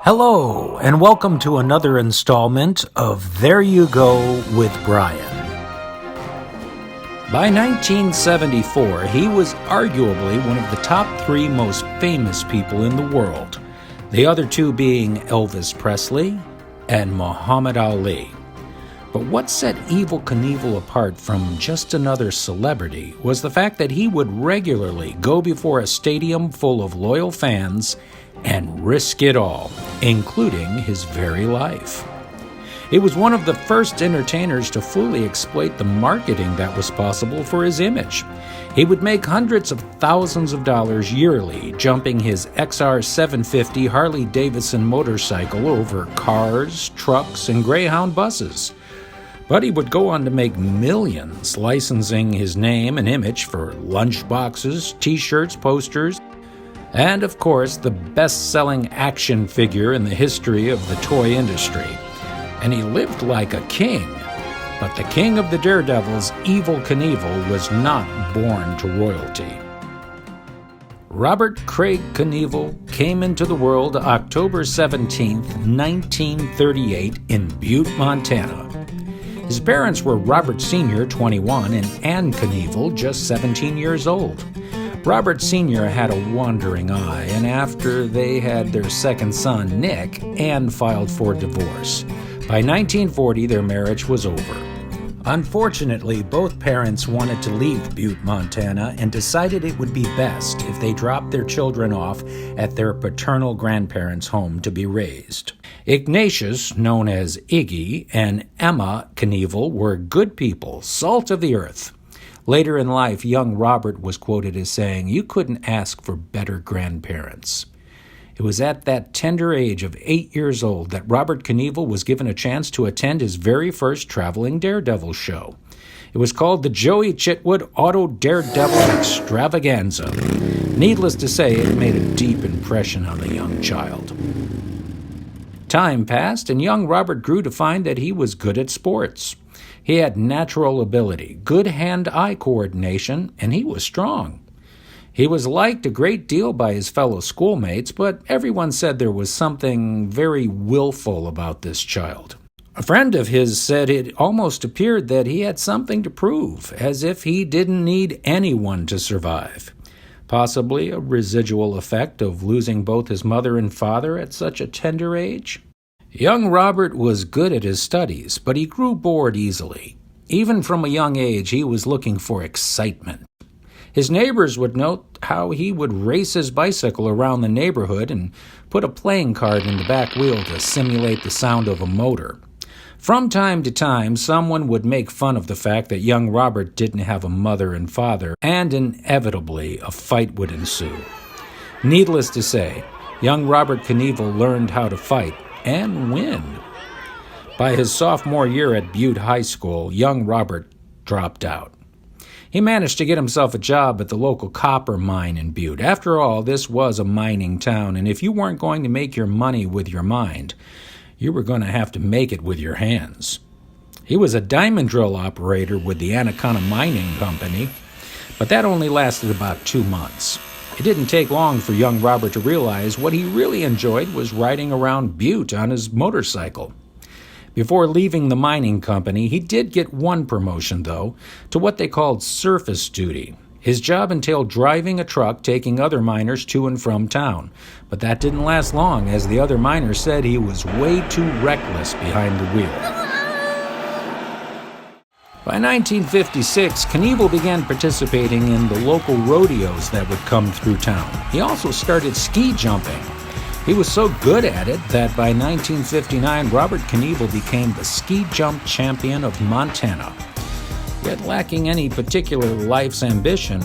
Hello, and welcome to another installment of There You Go with Bryan. By 1974, he was arguably one of the top 3 most famous people in the world, the other 2 being Elvis Presley and Muhammad Ali. But what set Evel Knievel apart from just another celebrity was the fact that he would regularly go before a stadium full of loyal fans and risk it all, including his very life. He was one of the first entertainers to fully exploit the marketing that was possible for his image. He would make hundreds of thousands of dollars yearly jumping his XR 750 Harley-Davidson motorcycle over cars, trucks, and Greyhound buses. But he would go on to make millions licensing his name and image for lunchboxes, t-shirts, posters, and of course the best-selling action figure in the history of the toy industry. And he lived like a king. But the king of the Daredevils, Evel Knievel, was not born to royalty. Robert Craig Knievel came into the world October 17, 1938 in Butte, Montana. His parents were Robert Sr., 21, and Ann Knievel, just 17 years old. Robert Sr. had a wandering eye, and after they had their second son, Nick, Ann filed for divorce. By 1940, their marriage was over. Unfortunately, both parents wanted to leave Butte, Montana, and decided it would be best if they dropped their children off at their paternal grandparents' home to be raised. Ignatius, known as Iggy, and Emma Knievel were good people, salt of the earth. Later in life, young Robert was quoted as saying, "You couldn't ask for better grandparents." It was at that tender age of 8 years old that Robert Knievel was given a chance to attend his very first traveling Daredevil show. It was called the Joey Chitwood Auto Daredevil Extravaganza. Needless to say, it made a deep impression on the young child. Time passed, and young Robert grew to find that he was good at sports. He had natural ability, good hand-eye coordination, and he was strong. He was liked a great deal by his fellow schoolmates, but everyone said there was something very willful about this child. A friend of his said it almost appeared that he had something to prove, as if he didn't need anyone to survive. Possibly a residual effect of losing both his mother and father at such a tender age. Young Robert was good at his studies, but he grew bored easily. Even from a young age, he was looking for excitement. His neighbors would note how he would race his bicycle around the neighborhood and put a playing card in the back wheel to simulate the sound of a motor. From time to time, someone would make fun of the fact that young Robert didn't have a mother and father, and inevitably a fight would ensue. Needless to say, young Robert Knievel learned how to fight and win. By his sophomore year at Butte High School, young Robert dropped out. He managed to get himself a job at the local copper mine in Butte. After all, this was a mining town, and if you weren't going to make your money with your mind, you were going to have to make it with your hands. He was a diamond drill operator with the Anaconda Mining Company, but that only lasted about 2 months. It didn't take long for young Robert to realize what he really enjoyed was riding around Butte on his motorcycle. Before leaving the mining company, he did get one promotion, though, to what they called surface duty. His job entailed driving a truck taking other miners to and from town. But that didn't last long, as the other miners said he was way too reckless behind the wheel. By 1956, Knievel began participating in the local rodeos that would come through town. He also started ski jumping. He was so good at it that by 1959, Robert Knievel became the ski jump champion of Montana. Yet lacking any particular life's ambition,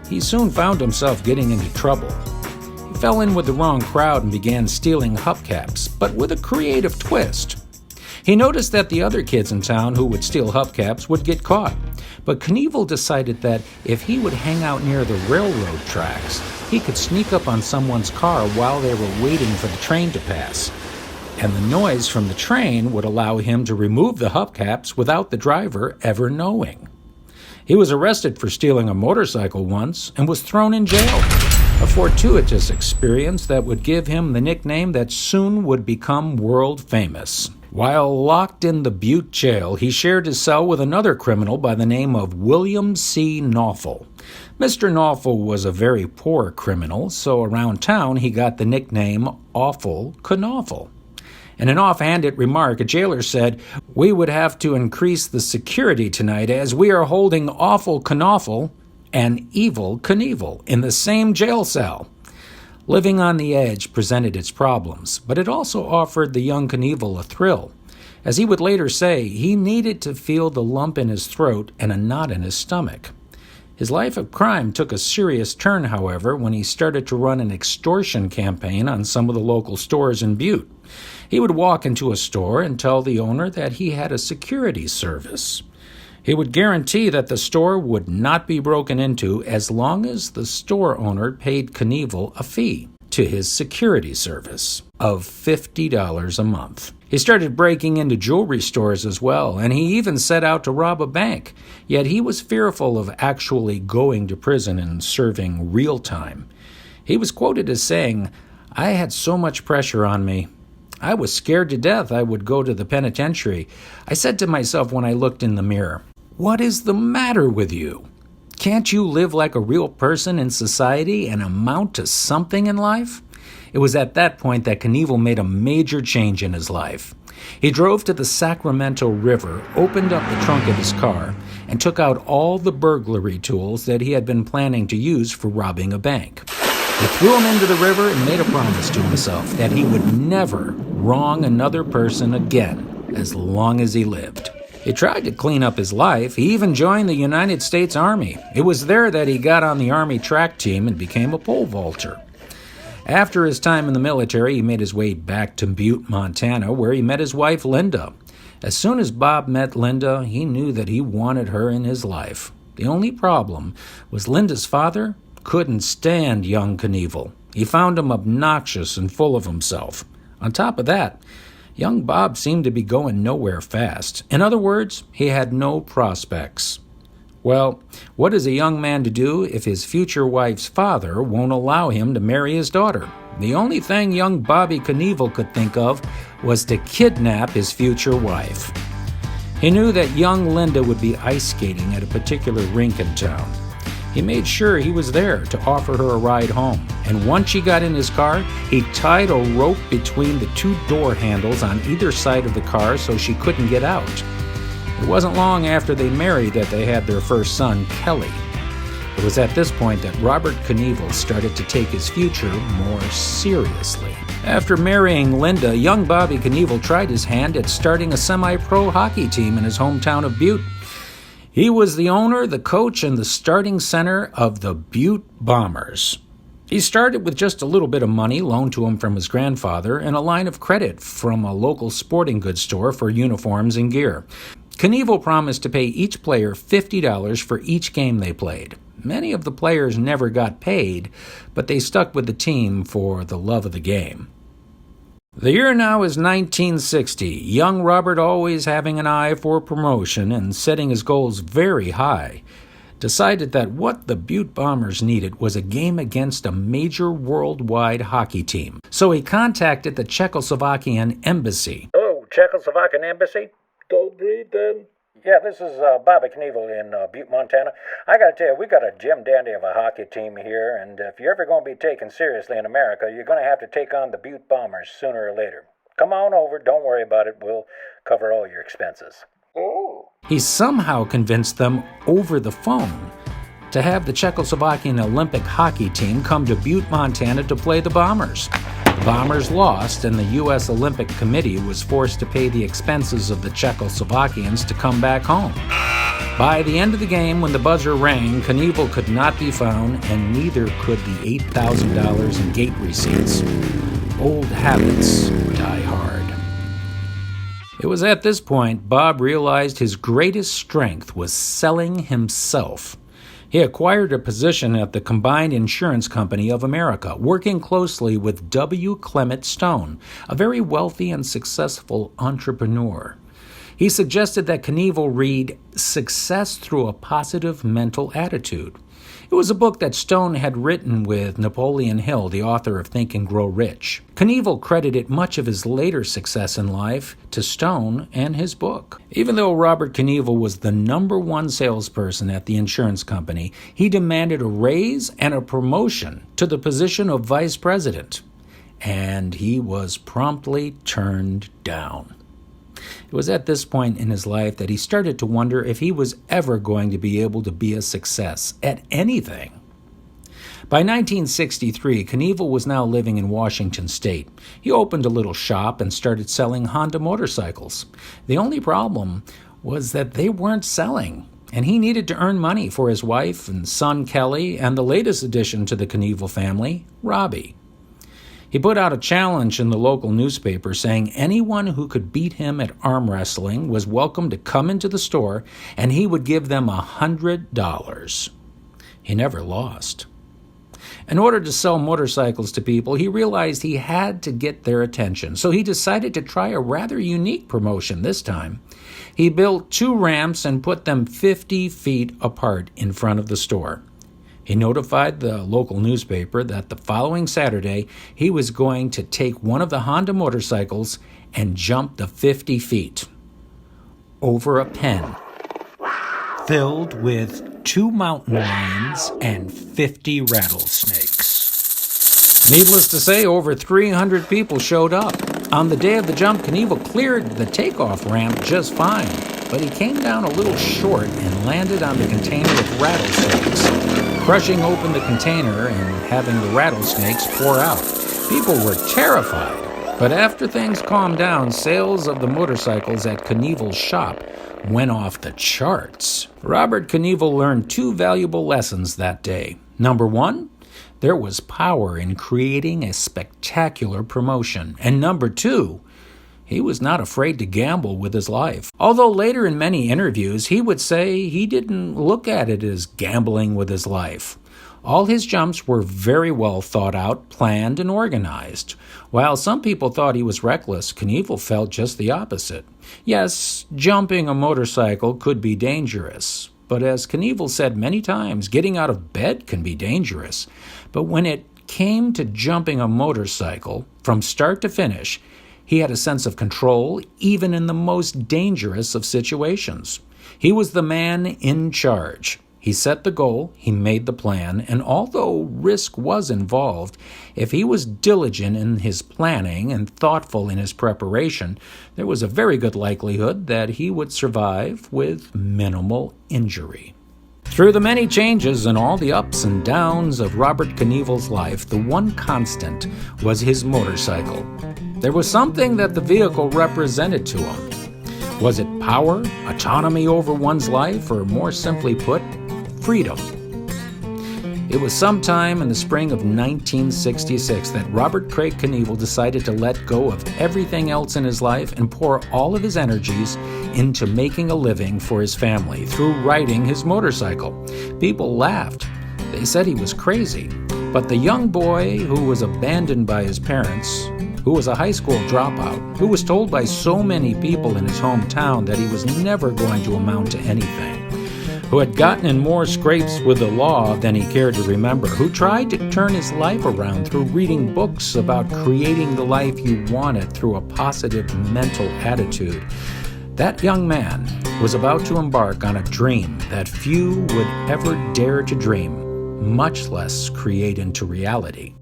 he soon found himself getting into trouble. He fell in with the wrong crowd and began stealing hubcaps, but with a creative twist. He noticed that the other kids in town who would steal hubcaps would get caught, but Knievel decided that if he would hang out near the railroad tracks, he could sneak up on someone's car while they were waiting for the train to pass. And the noise from the train would allow him to remove the hubcaps without the driver ever knowing. He was arrested for stealing a motorcycle once and was thrown in jail, a fortuitous experience that would give him the nickname that soon would become world famous. While locked in the Butte jail, he shared his cell with another criminal by the name of William C. Knievel. Mr. Knievel was a very poor criminal, so around town he got the nickname Awful Knievel. In an offhanded remark, a jailer said, "We would have to increase the security tonight as we are holding Awful Knievel and Evel Knievel in the same jail cell." Living on the edge presented its problems, but it also offered the young Knievel a thrill. As he would later say, he needed to feel the lump in his throat and a knot in his stomach. His life of crime took a serious turn, however, when he started to run an extortion campaign on some of the local stores in Butte. He would walk into a store and tell the owner that he had a security service. He would guarantee that the store would not be broken into as long as the store owner paid Knievel a fee to his security service of $50 a month. He started breaking into jewelry stores as well, and he even set out to rob a bank. Yet he was fearful of actually going to prison and serving real time. He was quoted as saying, "I had so much pressure on me. I was scared to death I would go to the penitentiary. I said to myself when I looked in the mirror, 'What is the matter with you? Can't you live like a real person in society and amount to something in life?'" It was at that point that Knievel made a major change in his life. He drove to the Sacramento River, opened up the trunk of his car, and took out all the burglary tools that he had been planning to use for robbing a bank. He threw them into the river and made a promise to himself that he would never wrong another person again as long as he lived. He tried to clean up his life. He even joined the United States Army. It was there that he got on the Army track team and became a pole vaulter. After his time in the military, he made his way back to Butte, Montana, where he met his wife, Linda. As soon as Bob met Linda, he knew that he wanted her in his life. The only problem was Linda's father couldn't stand young Knievel. He found him obnoxious and full of himself. On top of that, young Bob seemed to be going nowhere fast. In other words, he had no prospects. Well, what is a young man to do if his future wife's father won't allow him to marry his daughter? The only thing young Bobby Knievel could think of was to kidnap his future wife. He knew that young Linda would be ice skating at a particular rink in town. He made sure he was there to offer her a ride home, and once she got in his car, he tied a rope between the two door handles on either side of the car so she couldn't get out. It wasn't long after they married that they had their first son, Kelly. It was at this point that Robert Knievel started to take his future more seriously. After marrying Linda, young Bobby Knievel tried his hand at starting a semi-pro hockey team in his hometown of Butte. He was the owner, the coach, and the starting center of the Butte Bombers. He started with just a little bit of money loaned to him from his grandfather and a line of credit from a local sporting goods store for uniforms and gear. Knievel promised to pay each player $50 for each game they played. Many of the players never got paid, but they stuck with the team for the love of the game. The year now is 1960. Young Robert, always having an eye for promotion and setting his goals very high, decided that what the Butte Bombers needed was a game against a major worldwide hockey team. So he contacted the Czechoslovakian embassy. Hello, Czechoslovakian embassy? Don't breathe then. Yeah, this is Bobby Knievel in Butte, Montana. I gotta tell you, we got a gem dandy of a hockey team here, and if you're ever gonna be taken seriously in America, you're gonna have to take on the Butte Bombers sooner or later. Come on over, don't worry about it, we'll cover all your expenses. Oh. He somehow convinced them over the phone to have the Czechoslovakian Olympic hockey team come to Butte, Montana to play the Bombers. The Bombers lost, and the U.S. Olympic Committee was forced to pay the expenses of the Czechoslovakians to come back home. By the end of the game, when the buzzer rang, Knievel could not be found, and neither could the $8,000 in gate receipts. Old habits die hard. It was at this point Bob realized his greatest strength was selling himself. He acquired a position at the Combined Insurance Company of America, working closely with W. Clement Stone, a very wealthy and successful entrepreneur. He suggested that Knievel read Success Through a Positive Mental Attitude. It was a book that Stone had written with Napoleon Hill, the author of Think and Grow Rich. Knievel credited much of his later success in life to Stone and his book. Even though Robert Knievel was the #1 salesperson at the insurance company, he demanded a raise and a promotion to the position of vice president, and he was promptly turned down. It was at this point in his life that he started to wonder if he was ever going to be able to be a success at anything. By 1963, Knievel was now living in Washington State. He opened a little shop and started selling Honda motorcycles. The only problem was that they weren't selling, and he needed to earn money for his wife and son Kelly and the latest addition to the Knievel family, Robbie. He put out a challenge in the local newspaper saying anyone who could beat him at arm wrestling was welcome to come into the store and he would give them $100. He never lost. In order to sell motorcycles to people, he realized he had to get their attention, so he decided to try a rather unique promotion this time. He built 2 ramps and put them 50 feet apart in front of the store. He notified the local newspaper that the following Saturday he was going to take one of the Honda motorcycles and jump the 50 feet over a pen filled with 2 mountain lions and 50 rattlesnakes. Needless to say, over 300 people showed up. On the day of the jump, Knievel cleared the takeoff ramp just fine, but he came down a little short and landed on the container of rattlesnakes, crushing open the container and having the rattlesnakes pour out. People were terrified, but after things calmed down, sales of the motorcycles at Knievel's shop went off the charts. Robert Knievel learned 2 valuable lessons that day. Number 1, there was power in creating a spectacular promotion. And number 2, he was not afraid to gamble with his life. Although later in many interviews, he would say he didn't look at it as gambling with his life. All his jumps were very well thought out, planned, and organized. While some people thought he was reckless, Knievel felt just the opposite. Yes, jumping a motorcycle could be dangerous, but as Knievel said many times, getting out of bed can be dangerous. But when it came to jumping a motorcycle, from start to finish, he had a sense of control, even in the most dangerous of situations. He was the man in charge. He set the goal, he made the plan, and although risk was involved, if he was diligent in his planning and thoughtful in his preparation, there was a very good likelihood that he would survive with minimal injury. Through the many changes and all the ups and downs of Robert Knievel's life, the one constant was his motorcycle. There was something that the vehicle represented to him. Was it power, autonomy over one's life, or more simply put, freedom? It was sometime in the spring of 1966 that Robert Craig Knievel decided to let go of everything else in his life and pour all of his energies into making a living for his family through riding his motorcycle. People laughed. They said he was crazy. But the young boy who was abandoned by his parents, who was a high school dropout, who was told by so many people in his hometown that he was never going to amount to anything, who had gotten in more scrapes with the law than he cared to remember, who tried to turn his life around through reading books about creating the life you wanted through a positive mental attitude. That young man was about to embark on a dream that few would ever dare to dream, much less create into reality.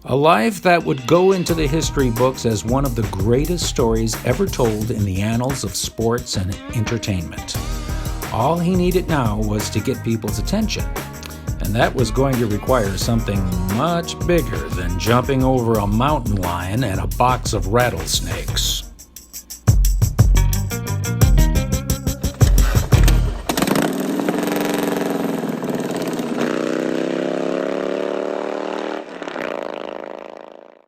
A life that would go into the history books as one of the greatest stories ever told in the annals of sports and entertainment. All he needed now was to get people's attention, and that was going to require something much bigger than jumping over a mountain lion and a box of rattlesnakes.